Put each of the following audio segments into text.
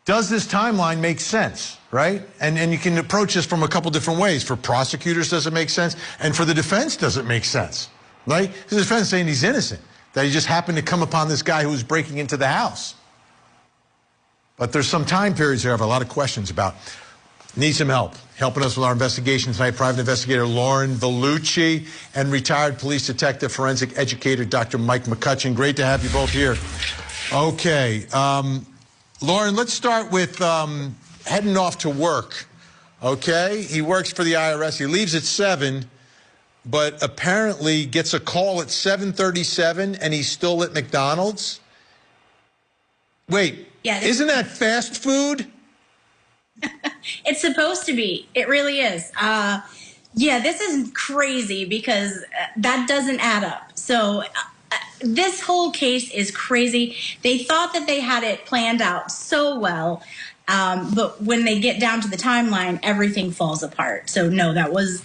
Does this timeline make sense, right? And you can approach this from a couple different ways. For prosecutors, does it make sense? And for the defense, does it make sense, right? The defense is saying he's innocent, that he just happened to come upon this guy who was breaking into the house. But there's some time periods here I have a lot of questions about. Need some help. Helping us with our investigation tonight, private investigator Lauren Vellucci and retired police detective, forensic educator Dr. Mike McCutcheon. Great to have you both here. Okay. Lauren, let's start with heading off to work, okay? He works for the IRS. He leaves at 7, but apparently gets a call at 7:37, and he's still at McDonald's. Wait, yeah, isn't that fast food? It's supposed to be. It really is. Yeah, this is crazy because that doesn't add up. So this whole case is crazy. They thought that they had it planned out so well, but when they get down to the timeline, everything falls apart. So no, that was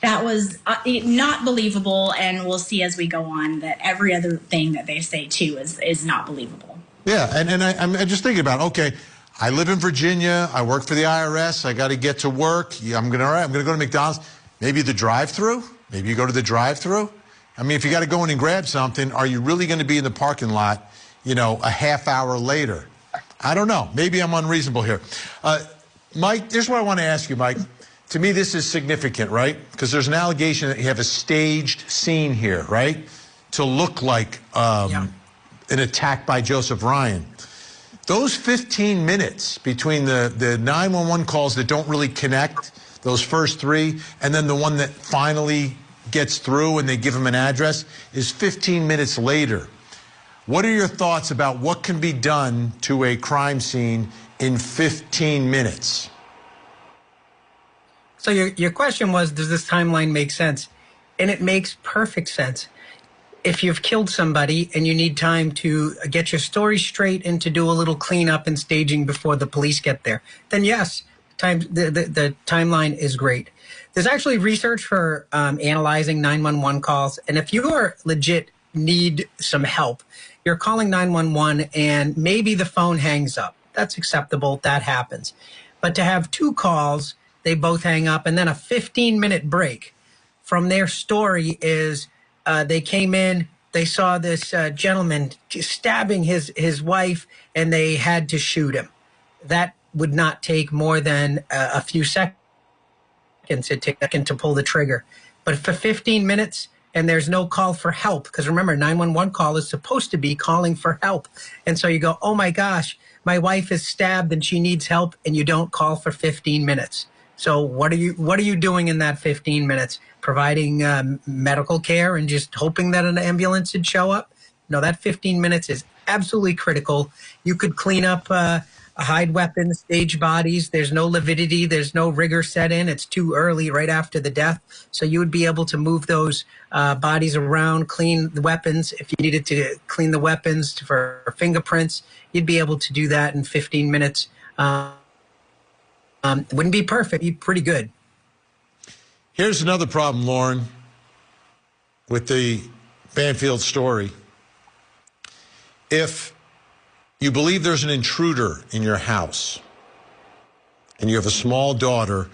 not believable, and we'll see as we go on that every other thing that they say too is not believable. Yeah, and I'm just thinking about, okay, I live in Virginia. I work for the IRS. I got to get to work. Yeah, I'm gonna go to McDonald's. Maybe the drive-through. Maybe you go to the drive-through. I mean, if you got to go in and grab something, are you really going to be in the parking lot, you know, a half hour later? I don't know. Maybe I'm unreasonable here. Mike, here's what I want to ask you, Mike. To me, this is significant, right? Because there's an allegation that you have a staged scene here, right? To look like an attack by Joseph Ryan. Those 15 minutes between the 911 calls that don't really connect, those first 3, and then the one that finally gets through and they give him an address, is 15 minutes later. What are your thoughts about what can be done to a crime scene in 15 minutes? So your question was, does this timeline make sense? And it makes perfect sense. If you've killed somebody and you need time to get your story straight and to do a little cleanup and staging before the police get there, then yes, the timeline is great. There's actually research for analyzing 911 calls. And if you are legit need some help, you're calling 911 and maybe the phone hangs up. That's acceptable. That happens. But to have 2 calls, they both hang up, and then a 15-minute break from their story is they came in, they saw this gentleman stabbing his wife, and they had to shoot him. That would not take more than a few seconds. It takes a second to pull the trigger. But for 15 minutes, and there's no call for help, because remember, 911 call is supposed to be calling for help. And so you go, oh my gosh, my wife is stabbed and she needs help, and you don't call for 15 minutes. So what are you doing in that 15 minutes? Providing medical care and just hoping that an ambulance would show up? No, that 15 minutes is absolutely critical. You could clean up hide weapons, stage bodies. There's no lividity. There's no rigor set in. It's too early right after the death. So you would be able to move those bodies around, clean the weapons. If you needed to clean the weapons for fingerprints, you'd be able to do that in 15 minutes. It wouldn't be perfect, it'd be pretty good. Here's another problem, Lauren, with the Banfield story. If you believe there's an intruder in your house and you have a small daughter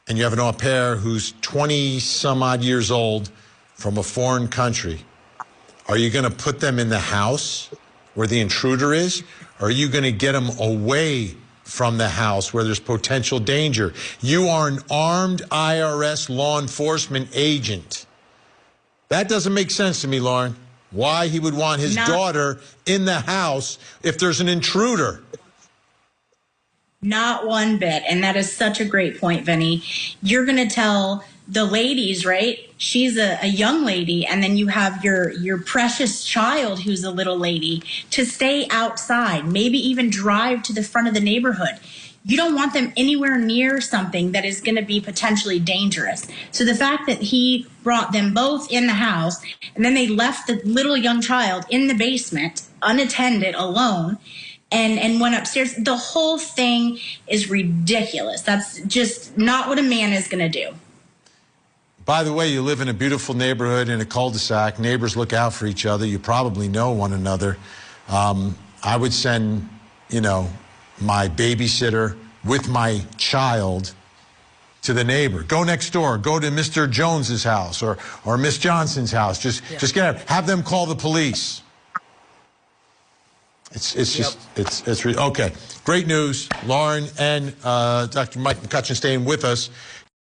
and you have an au pair who's 20-some-odd years old from a foreign country, are you going to put them in the house where the intruder is, or are you going to get them away from the house where there's potential danger? You are an armed IRS law enforcement agent. That doesn't make sense to me, Lauren. Why he would want his daughter in the house if there's an intruder. Not one bit. And that is such a great point, Vinny. You're going to tell the ladies, right? She's a young lady, and then you have your precious child who's a little lady to stay outside, maybe even drive to the front of the neighborhood. You don't want them anywhere near something that is going to be potentially dangerous. So the fact that he brought them both in the house and then they left the little young child in the basement, unattended, alone, and went upstairs, the whole thing is ridiculous. That's just not what a man is going to do. By the way, you live in a beautiful neighborhood in a cul-de-sac. Neighbors look out for each other. You probably know one another. I would send, my babysitter with my child to the neighbor. Go next door. Go to Mr. Jones's house or Miss Johnson's house. Just get out. Have them call the police. It's okay. Great news. Lauren and Dr. Mike McCutcheon staying with us.